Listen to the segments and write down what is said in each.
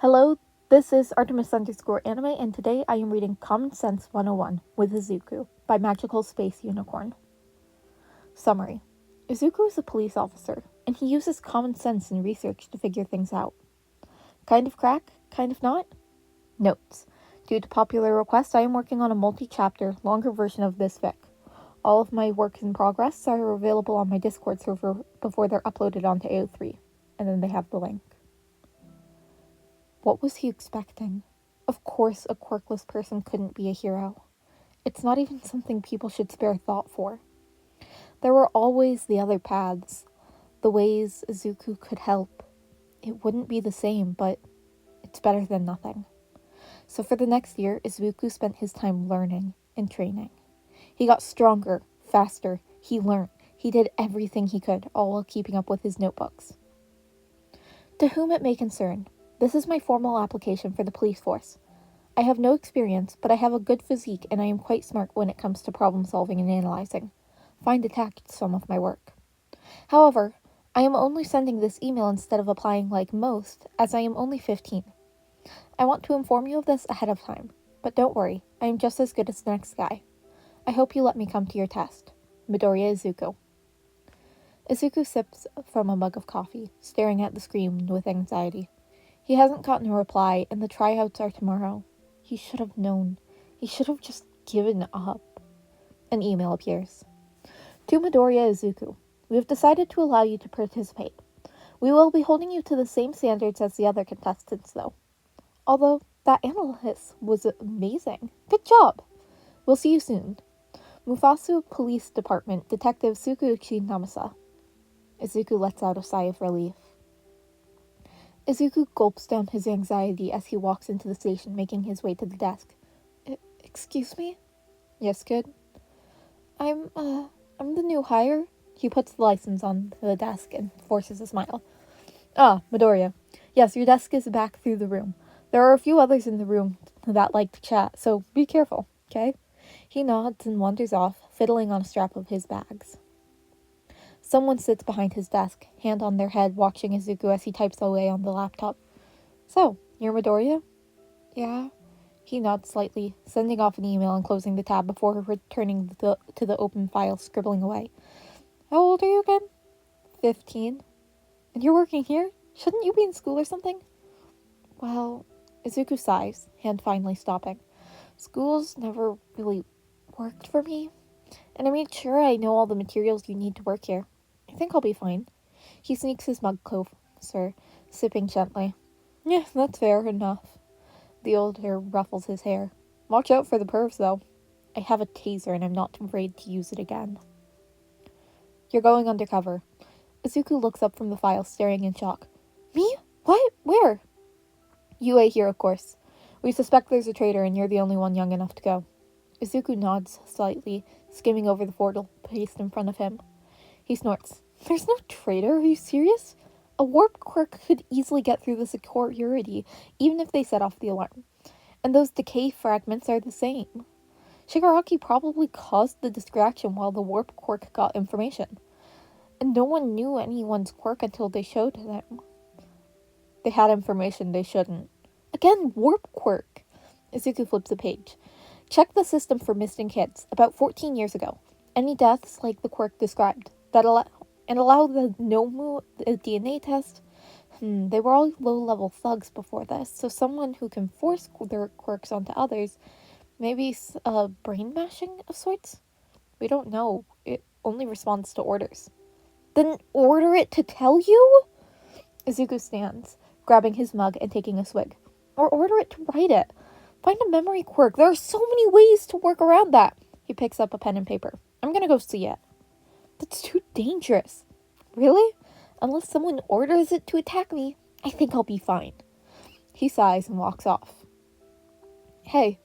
Hello, this is Artemis_anime, and today I am reading Common Sense 101 with Izuku by magicalspacepanunicorn. Summary. Izuku is a police officer, and he uses common sense and research to figure things out. Kind of crack, kind of not? Notes. Due to popular request, I am working on a multi-chapter, longer version of this fic. All of my works in progress are available on my Discord server before they're uploaded onto AO3, and then they have the link. What was he expecting? Of course, a quirkless person couldn't be a hero. It's not even something people should spare thought for. There were always the other paths, the ways Izuku could help. It wouldn't be the same, but it's better than nothing. So for the next year, Izuku spent his time learning and training. He got stronger, faster, he learned, he did everything he could, all while keeping up with his notebooks. To whom it may concern, this is my formal application for the police force. I have no experience, but I have a good physique and I am quite smart when it comes to problem solving and analyzing. Find attached some of my work. However, I am only sending this email instead of applying like most, as I am only 15. I want to inform you of this ahead of time, but don't worry, I am just as good as the next guy. I hope you let me come to your test. Midoriya Izuku. Izuku sips from a mug of coffee, staring at the screen with anxiety. He hasn't gotten a reply, and the tryouts are tomorrow. He should have known. He should have just given up. An email appears. To Midoriya Izuku, we have decided to allow you to participate. We will be holding you to the same standards as the other contestants, though. Although, that analyst was amazing. Good job! We'll see you soon. Mufasu Police Department Detective Tsukuchi Namasa. Izuku lets out a sigh of relief. Izuku gulps down his anxiety as he walks into the station, making his way to the desk. Excuse me? Yes, kid? I'm the new hire. He puts the license on the desk and forces a smile. Ah, Midoriya. Yes, your desk is back through the room. There are a few others in the room that like to chat, so be careful, okay? He nods and wanders off, fiddling on a strap of his bags. Someone sits behind his desk, hand on their head, watching Izuku as he types away on the laptop. So, you're Midoriya? Yeah. He nods slightly, sending off an email and closing the tab before returning to the open file, scribbling away. How old are you again? 15. And you're working here? Shouldn't you be in school or something? Well, Izuku sighs, hand finally stopping. School's never really worked for me. And I made sure I know all the materials you need to work here. I think I'll be fine. He sneaks his mug closer, sipping gently. Yeah, that's fair enough. The older ruffles his hair. Watch out for the pervs, though. I have a taser and I'm not afraid to use it again. You're going undercover. Izuku looks up from the file, staring in shock. Me? What? Where? UA here, of course. We suspect there's a traitor and you're the only one young enough to go. Izuku nods slightly, skimming over the portal paste in front of him. He snorts. There's no traitor, are you serious? A warp quirk could easily get through the security, even if they set off the alarm. And those decay fragments are the same. Shigaraki probably caused the distraction while the warp quirk got information. And no one knew anyone's quirk until they showed them. They had information they shouldn't. Again, warp quirk. Izuku flips a page. Check the system for missing kids, about 14 years ago. Any deaths like the quirk described. Allow the Nomu DNA test. They were all low-level thugs before this, so someone who can force their quirks onto others, maybe brain mashing of sorts? We don't know. It only responds to orders. Then order it to tell you? Izuku stands, grabbing his mug and taking a swig. Or order it to write it. Find a memory quirk. There are so many ways to work around that. He picks up a pen and paper. I'm gonna go see it. That's too dangerous. Really? Unless someone orders it to attack me, I think I'll be fine. He sighs and walks off. Hey.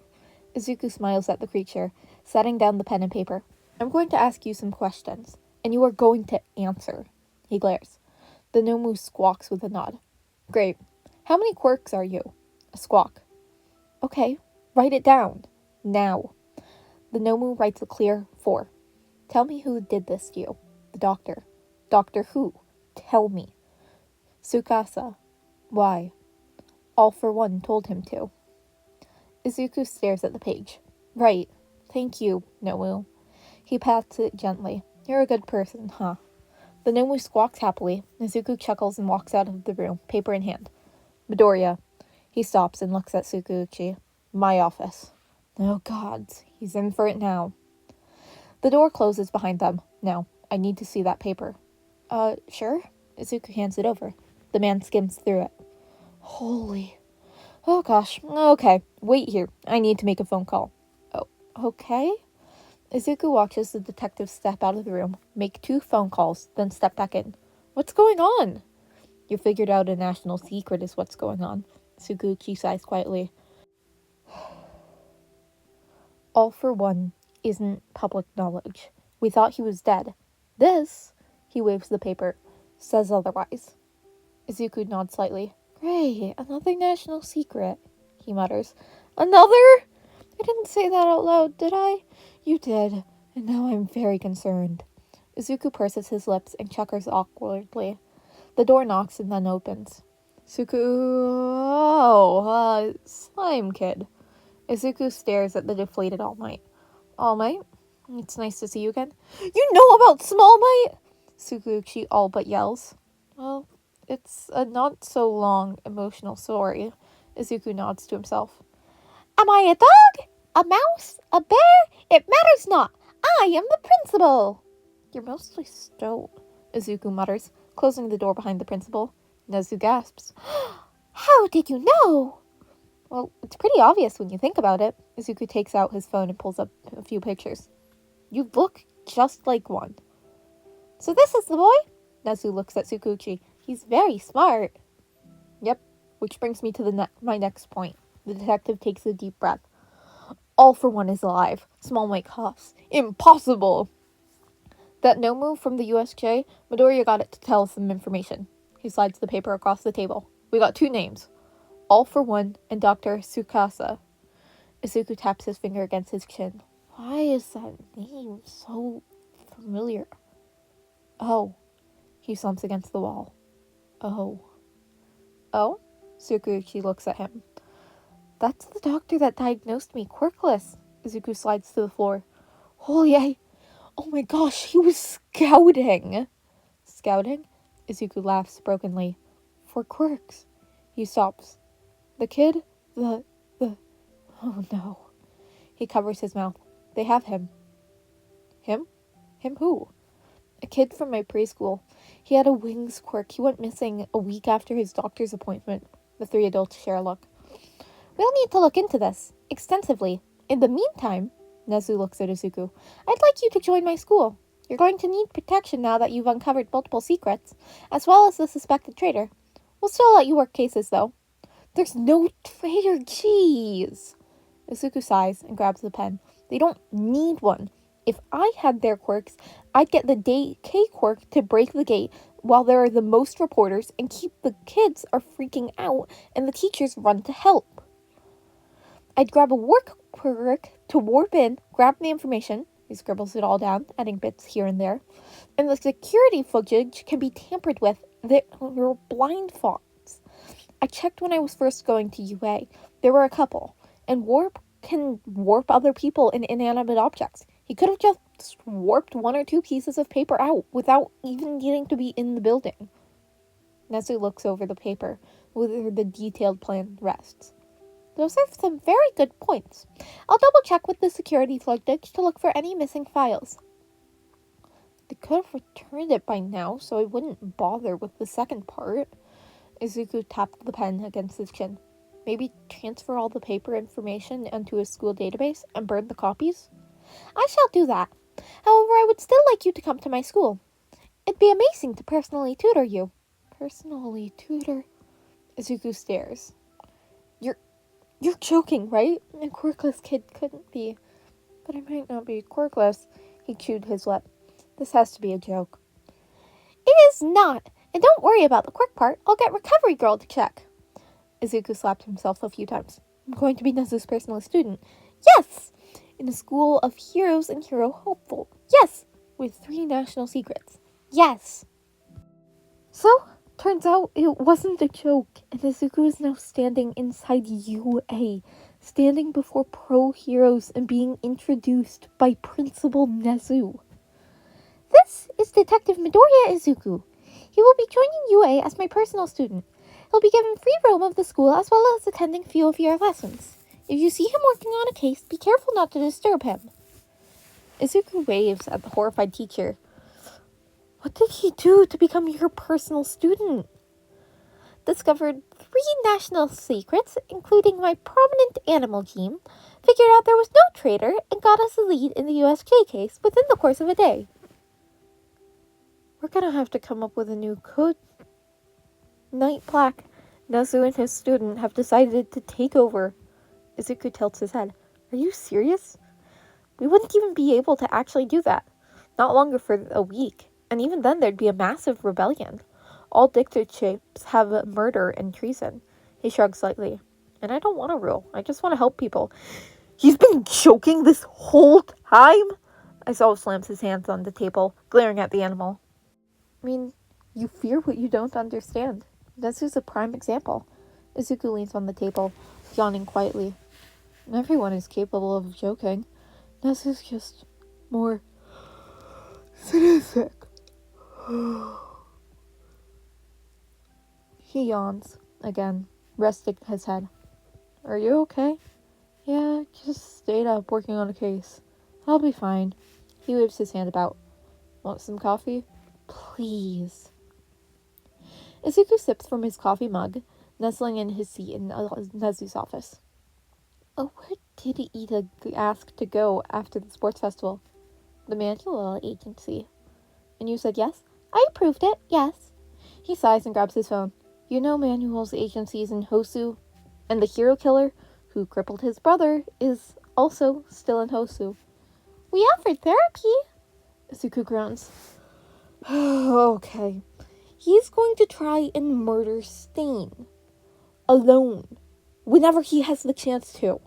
Izuku smiles at the creature, setting down the pen and paper. I'm going to ask you some questions, and you are going to answer. He glares. The Nomu squawks with a nod. Great. How many quirks are you? A squawk. Okay, write it down. Now. The Nomu writes a clear 4. Tell me who did this to you. The doctor. Doctor who? Tell me. Tsukasa. Why? All For One told him to. Izuku stares at the page. Right. Thank you, Nomu. He pats it gently. You're a good person, huh? The Nomu squawks happily. Izuku chuckles and walks out of the room, paper in hand. Midoriya. He stops and looks at Tsukuchi. My office. Oh, gods. He's in for it now. The door closes behind them. Now, I need to see that paper. Sure? Izuku hands it over. The man skims through it. Holy. Oh, gosh. Okay, wait here. I need to make a phone call. Oh, okay? Izuku watches the detective step out of the room, make 2 phone calls, then step back in. What's going on? You figured out a national secret is what's going on. Tsukuchi sighs quietly. All For One isn't public knowledge. We thought he was dead. This, he waves the paper, says otherwise. Izuku nods slightly. Great, another national secret, he mutters. Another? I didn't say that out loud, did I? You did, and now I'm very concerned. Izuku purses his lips and chuckles awkwardly. The door knocks and then opens. Slime Kid. Izuku stares at the deflated All Might. All Might? It's nice to see you again. You know about Small Might? Tsukuchi all but yells. Well, it's a not-so-long emotional story. Izuku nods to himself. Am I a dog? A mouse? A bear? It matters not. I am the principal. You're mostly stoat, Izuku mutters, closing the door behind the principal. Nezu gasps. How did you know? Well, it's pretty obvious when you think about it. Izuku takes out his phone and pulls up a few pictures. You look just like one. So this is the boy? Nezu looks at Tsukuchi. He's very smart. Yep, which brings me to my next point. The detective takes a deep breath. All For One is alive. Small Mike huffs. Impossible! That Nomu from the USJ, Midoriya got it to tell us some information. He slides the paper across the table. We got 2 names. All For One and Dr. Tsukasa. Izuku taps his finger against his chin. Why is that name so familiar? Oh. He slumps against the wall. Oh? Tsukuchi looks at him. That's the doctor that diagnosed me quirkless. Izuku slides to the floor. Holy, oh my gosh, he was scouting. Scouting? Izuku laughs brokenly. For quirks. He stops. The kid? Oh no. He covers his mouth. They have him. Him? Him who? A kid from my preschool. He had a wings quirk. He went missing a week after his doctor's appointment. The 3 adults share a look. We'll need to look into this extensively. In the meantime, Nezu looks at Izuku. I'd like you to join my school. You're going to need protection now that you've uncovered multiple secrets, as well as the suspected traitor. We'll still let you work cases, though. There's no traitor, jeez. Izuku sighs and grabs the pen. They don't need one. If I had their quirks, I'd get the K quirk to break the gate while there are the most reporters and keep the kids are freaking out and the teachers run to help. I'd grab a warp quirk to warp in, grab the information, he scribbles it all down, adding bits here and there, and the security footage can be tampered with. There were blind spots. I checked when I was first going to UA. There were a couple, and warp can warp other people and inanimate objects. He could have just warped 1 or 2 pieces of paper out without even needing to be in the building. Nezu looks over the paper where the detailed plan rests. Those are some very good points. I'll double check with the security footage to look for any missing files. They could have returned it by now, so I wouldn't bother with the second part. Izuku tapped the pen against his chin. Maybe transfer all the paper information into a school database and burn the copies? I shall do that. However, I would still like you to come to my school. It'd be amazing to personally tutor you. Personally tutor? Izuku stares. You're joking, right? A quirkless kid couldn't be. But I might not be quirkless. He chewed his lip. This has to be a joke. It is not. And don't worry about the quirk part. I'll get Recovery Girl to check. Izuku slapped himself a few times. I'm going to be Nezu's personal student. Yes! In a school of heroes and hero hopeful. Yes! With 3 national secrets. Yes! So, Turns out it wasn't a joke, and Izuku is now standing inside UA, standing before pro heroes and being introduced by Principal Nezu. This is Detective Midoriya Izuku. He will be joining UA as my personal student. He'll be given free roam of the school as well as attending few of your lessons. If you see him working on a case, be careful not to disturb him. Izuku waves at the horrified teacher. What did he do to become your personal student? Discovered 3 national secrets, including my prominent animal gene, figured out there was no traitor, and got us a lead in the USJ case within the course of a day. We're gonna have to come up with a new code. Night Black, Nezu and his student have decided to take over. Izuku tilts his head. Are you serious? We wouldn't even be able to actually do that. Not longer for a week. And even then there'd be a massive rebellion. All dictatorships have murder and treason. He shrugs slightly. And I don't want to rule. I just want to help people. He's been joking this whole time? Aizawa slams his hands on the table, glaring at the animal. I mean, you fear what you don't understand. Nezu's a prime example. Izuku leans on the table, yawning quietly. Everyone is capable of joking. Nezu's just more sadistic. He yawns again, resting his head. Are you okay? Yeah, just stayed up working on a case. I'll be fine. He waves his hand about. Want some coffee? Please. Izuku sips from his coffee mug, nestling in his seat in Nezu's office. Oh, where did Ida ask to go after the sports festival? The Manual Agency. And you said yes? I approved it, yes. He sighs and grabs his phone. You know Manuel's agencies in Hosu, and the hero killer, who crippled his brother, is also still in Hosu. We offered therapy. Izuku groans. Okay. He's going to try and murder Stain. Alone. Whenever he has the chance to.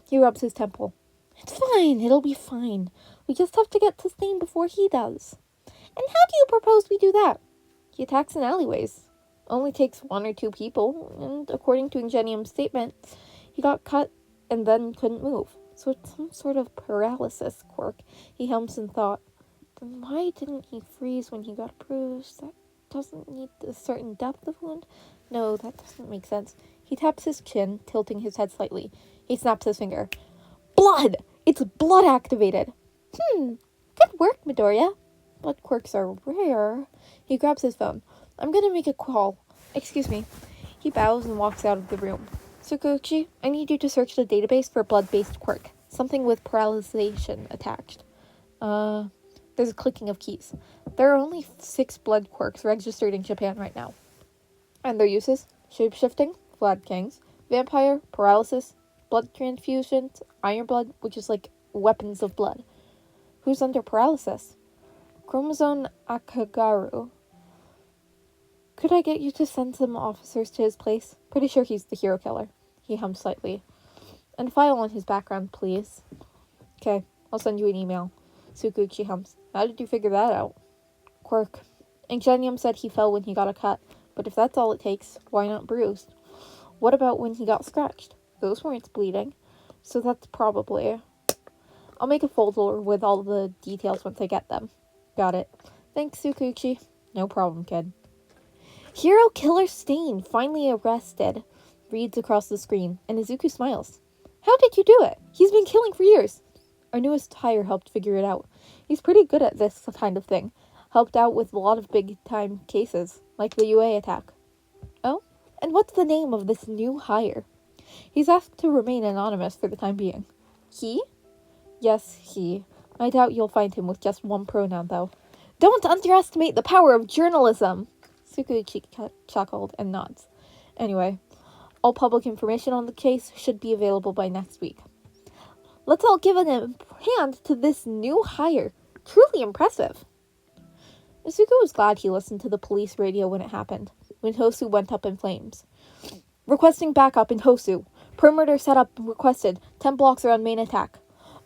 He rubs his temple. It's fine, it'll be fine. We just have to get to Stain before he does. And how do you propose we do that? He attacks in alleyways. Only takes 1 or 2 people, and according to Ingenium's statement, he got cut and then couldn't move. So it's some sort of paralysis quirk. He hums in thought. Then why didn't he freeze when he got bruised? That doesn't need a certain depth of wound? No, that doesn't make sense. He taps his chin, tilting his head slightly. He snaps his finger. Blood! It's blood activated! Good work, Midoriya. Blood quirks are rare. He grabs his phone. I'm gonna make a call. Excuse me. He bows and walks out of the room. Tsukuchi, I need you to search the database for a blood-based quirk. Something with paralyzation attached. There's a clicking of keys. There are only 6 blood quirks registered in Japan right now. And their uses? Shapeshifting, Vlad Kings, Vampire, Paralysis, Blood Transfusions, Iron Blood, which is like weapons of blood. Who's under paralysis? Chromosome Akagaru. Could I get you to send some officers to his place? Pretty sure he's the hero killer. He hummed slightly. And file on his background, please. Okay, I'll send you an email. Tsukuchi hums. How did you figure that out? Quirk. Ingenium said he fell when he got a cut, but if that's all it takes, why not bruised? What about when he got scratched? Those weren't bleeding. So that's probably... I'll make a folder with all the details once I get them. Got it. Thanks, Tsukuchi. No problem, kid. Hero Killer Stain finally arrested, reads across the screen, and Izuku smiles. How did you do it? He's been killing for years. Our newest hire helped figure it out. He's pretty good at this kind of thing. Helped out with a lot of big-time cases, like the UA attack. Oh? And what's the name of this new hire? He's asked to remain anonymous for the time being. He? Yes, he. I doubt you'll find him with just one pronoun, though. Don't underestimate the power of journalism! Tsukuchi chuckled and nods. Anyway, all public information on the case should be available by next week. Let's all give a hand to this new hire. Truly impressive. Izuku was glad he listened to the police radio when it happened, when Hosu went up in flames. Requesting backup in Hosu. Perimeter set up requested. 10 blocks around main attack.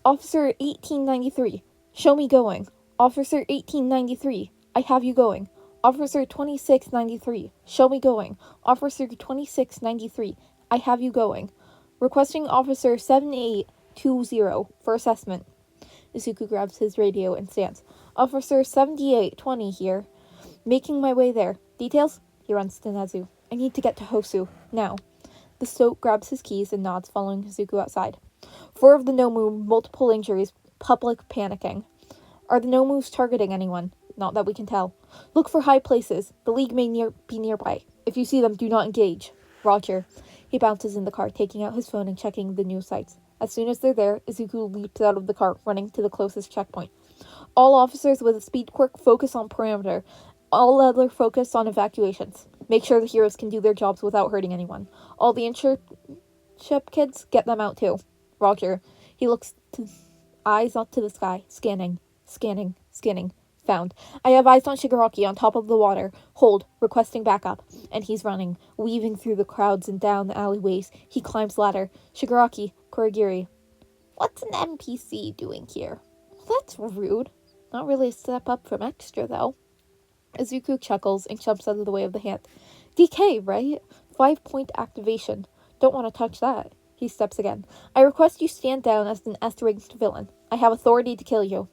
Officer 1893. Show me going. Officer 1893. I have you going. Officer 2693, show me going. Officer 2693, I have you going. Requesting Officer 7820 for assessment. Izuku grabs his radio and stands. Officer 7820 here. Making my way there. Details? He runs to Nezu. I need to get to Hosu. Now. The stoat grabs his keys and nods, following Izuku outside. 4 of the Nomu, multiple injuries, public panicking. Are the Nomus targeting anyone? Not that we can tell. Look for high places. The League may be nearby. If you see them, do not engage. Roger. He bounces in the car, taking out his phone and checking the news sites. As soon as they're there, Izuku leaps out of the car, running to the closest checkpoint. All officers with a speed quirk focus on perimeter. All other focus on evacuations. Make sure the heroes can do their jobs without hurting anyone. All the internship kids, get them out too. Roger. He looks eyes up to the sky, scanning. Found. I have eyes on Shigaraki on top of the water. Hold. Requesting backup. And he's running, weaving through the crowds and down the alleyways. He climbs ladder. Shigaraki. Kurogiri. What's an NPC doing here? That's rude. Not really a step up from extra, though. Izuku chuckles and jumps out of the way of the hand. DK, right? 5-point activation. Don't want to touch that. He steps again. I request you stand down as an S-ranked villain. I have authority to kill you.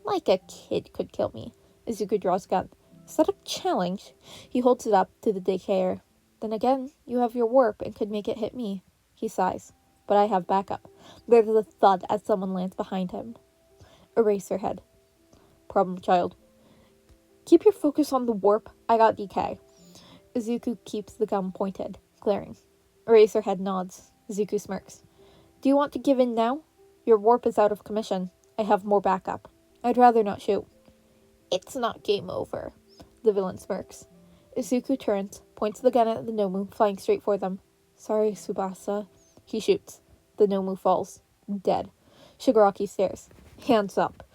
Like a kid could kill me. Izuku draws a gun. Is that a challenge? He holds it up to the decayer. Then again, you have your warp and could make it hit me. He sighs. But I have backup. There's a thud as someone lands behind him. Eraserhead. Problem child. Keep your focus on the warp. I got DK. Izuku keeps the gun pointed, glaring. Eraserhead nods. Izuku smirks. Do you want to give in now? Your warp is out of commission. I have more backup. I'd rather not shoot. It's not game over. The villain smirks. Izuku turns, points the gun at the Nomu, flying straight for them. Sorry, Tsubasa. He shoots. The Nomu falls. Dead. Shigaraki stares. Hands up.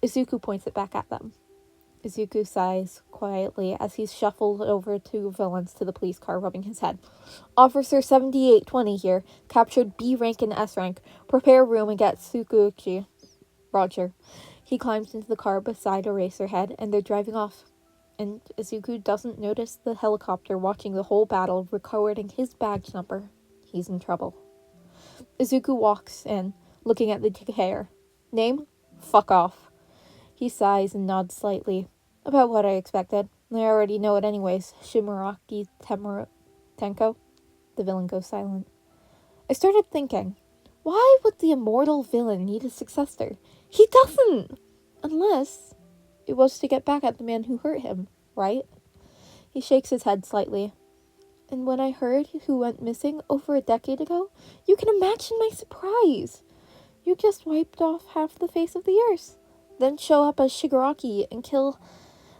Izuku points it back at them. Izuku sighs quietly as he's shuffled over 2 villains to the police car, rubbing his head. Officer 7820 here. Captured B rank and S rank. Prepare room and get Tsukuchi. Roger. He climbs into the car beside Eraserhead, and they're driving off. And Izuku doesn't notice the helicopter watching the whole battle, recording his badge number. He's in trouble. Izuku walks in, looking at the decayer. Name? Fuck off. He sighs and nods slightly. About what I expected. I already know it anyways. Shimaraki Tenko. The villain goes silent. I started thinking, why would the immortal villain need a successor? He doesn't! Unless it was to get back at the man who hurt him, right? He shakes his head slightly. And when I heard who went missing over a decade ago, you can imagine my surprise. You just wiped off half the face of the earth, then show up as Shigaraki and kill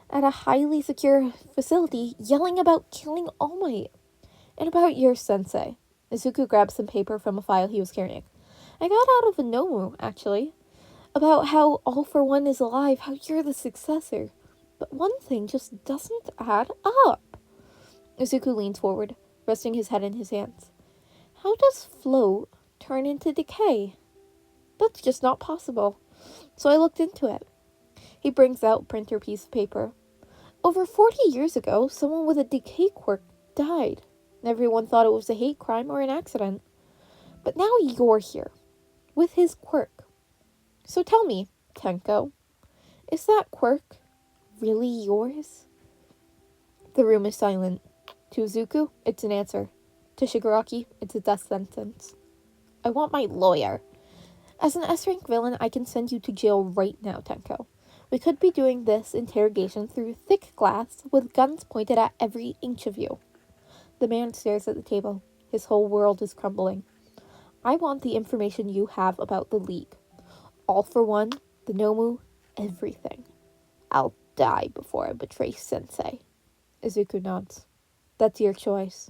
at a highly secure facility, yelling about killing All Might. And about your sensei. Izuku grabs some paper from a file he was carrying. I got out of a Nomu, actually. About how All For One is alive, how you're the successor. But one thing just doesn't add up. Izuku leans forward, resting his head in his hands. How does float turn into decay? That's just not possible. So I looked into it. He brings out printer piece of paper. Over 40 years ago, someone with a decay quirk died. Everyone thought it was a hate crime or an accident. But now you're here, with his quirk. So tell me, Tenko, is that quirk really yours? The room is silent. To Izuku, it's an answer. To Shigaraki, it's a death sentence. I want my lawyer. As an S-rank villain, I can send you to jail right now, Tenko. We could be doing this interrogation through thick glass with guns pointed at every inch of you. The man stares at the table. His whole world is crumbling. I want the information you have about the League. All For One, the Nomu, everything. I'll die before I betray Sensei. Izuku nods. That's your choice.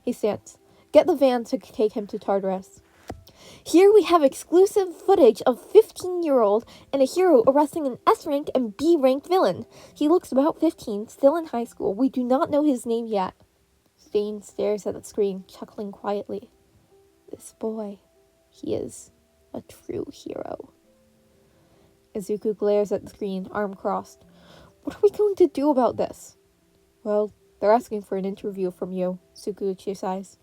He stands. Get the van to take him to Tartarus. Here we have exclusive footage of 15-year-old and a hero arresting an S-rank and B-ranked villain. He looks about 15, still in high school. We do not know his name yet. Stain stares at the screen, chuckling quietly. This boy, he is a true hero. Izuku glares at the screen, arm crossed. What are we going to do about this? Well, they're asking for an interview from you, Sukuuchi sighs.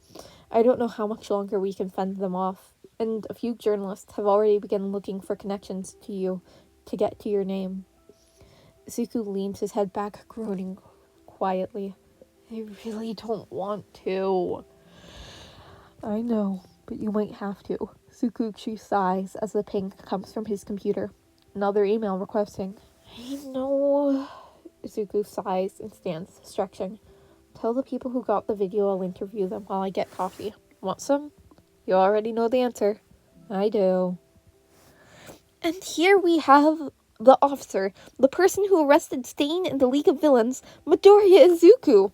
I don't know how much longer we can fend them off, and a few journalists have already begun looking for connections to you to get to your name. Izuku leans his head back, groaning quietly. I really don't want to. I know, but you might have to. Sukuuchi sighs as the ping comes from his computer. Another email requesting. I know. Izuku sighs and stands, stretching. Tell the people who got the video I'll interview them while I get coffee. Want some? You already know the answer. I do. And here we have the officer, the person who arrested Stain in the League of Villains, Midoriya Izuku.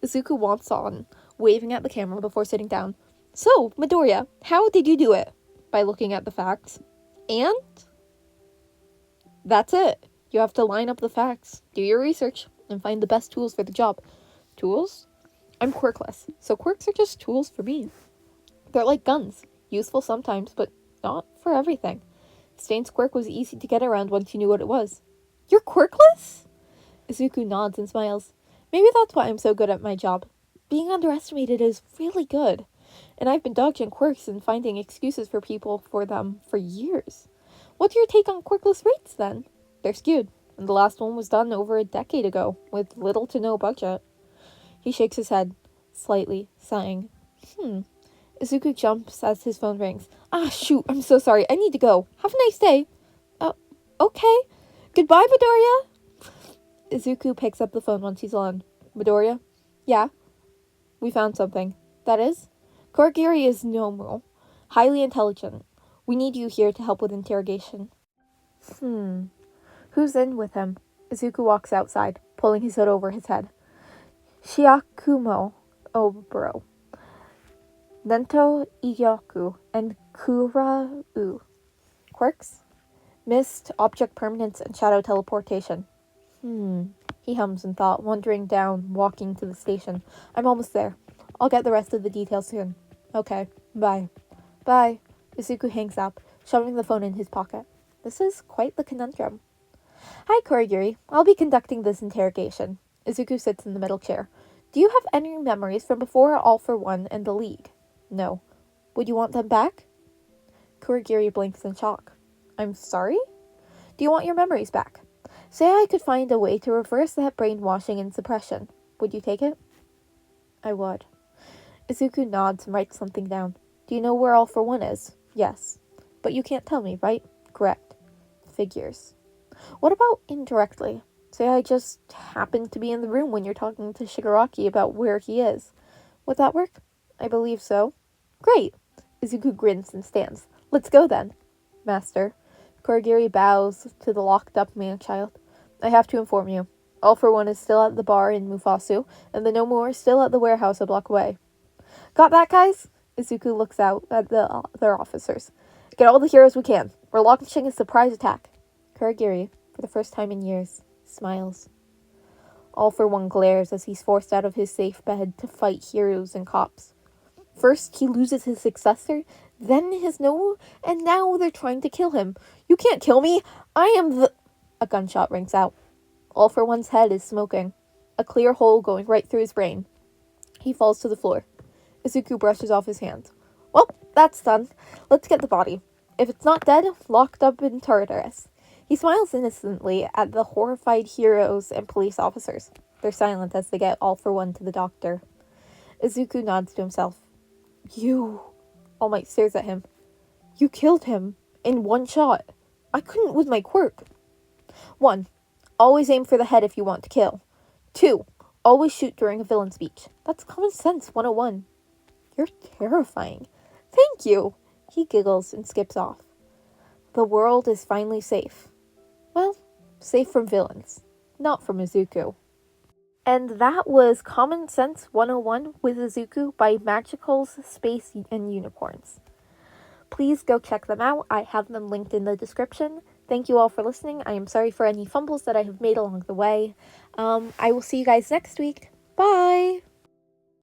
Izuku walks on, waving at the camera before sitting down. So, Midoriya, how did you do it? By looking at the facts. And? That's it. You have to line up the facts, do your research, and find the best tools for the job. Tools? I'm quirkless, so quirks are just tools for me. They're like guns, useful sometimes, but not for everything. Stain's quirk was easy to get around once you knew what it was. You're quirkless? Izuku nods and smiles. Maybe that's why I'm so good at my job. Being underestimated is really good. And I've been dodging quirks and finding excuses for people for them for years. What's your take on quirkless rates, then? They're skewed, and the last one was done over a decade ago, with little to no budget. He shakes his head, slightly, sighing. Izuku jumps as his phone rings. Ah, shoot, I'm so sorry. I need to go. Have a nice day. Okay. Goodbye, Midoriya. Izuku picks up the phone once he's alone. Midoriya? Yeah? We found something. That is? Kurogiri is Nomu. Highly intelligent. We need you here to help with interrogation. Who's in with him? Izuku walks outside, pulling his hood over his head. Shiakumo Oboro. Nento Iyoku and Kurau. Quirks? Mist, object permanence, and shadow teleportation. He hums in thought, wandering down, walking to the station. I'm almost there. I'll get the rest of the details soon. Okay, bye. Bye. Izuku hangs up, shoving the phone in his pocket. This is quite the conundrum. Hi, Kurogiri. I'll be conducting this interrogation. Izuku sits in the middle chair. Do you have any memories from before All For One and the League? No. Would you want them back? Kurogiri blinks in shock. I'm sorry? Do you want your memories back? Say I could find a way to reverse that brainwashing and suppression. Would you take it? I would. Izuku nods and writes something down. Do you know where All For One is? Yes. But you can't tell me, right? Correct. Figures. What about indirectly? Say I just happened to be in the room when you're talking to Shigaraki about where he is. Would that work? I believe so. Great. Izuku grins and stands. Let's go then. Master. Kurogiri bows to the locked-up man-child. I have to inform you. All For One is still at the bar in Mufasu, and the Nomu are still at the warehouse a block away. Got that, guys? Izuku looks out at the other officers. Get all the heroes we can. We're launching a surprise attack. Kurogiri, for the first time in years, smiles. All For One glares as he's forced out of his safe bed to fight heroes and cops. First, he loses his successor, then his Nomu, and now they're trying to kill him. You can't kill me! I am the... A gunshot rings out. All For One's head is smoking, a clear hole going right through his brain. He falls to the floor. Izuku brushes off his hand. Well, that's done. Let's get the body. If it's not dead, locked up in Tartarus. He smiles innocently at the horrified heroes and police officers. They're silent as they get All For One to the doctor. Izuku nods to himself. You... All Might stares at him. You killed him. In one shot. I couldn't with my quirk. 1. Always aim for the head if you want to kill. 2. Always shoot during a villain speech. That's common sense 101. You're terrifying. Thank you. He giggles and skips off. The world is finally safe. Well, safe from villains. Not from Izuku. And that was Common Sense 101 with Izuku by Magicals, Space, and Unicorns. Please go check them out. I have them linked in the description. Thank you all for listening. I am sorry for any fumbles that I have made along the way. I will see you guys next week. Bye!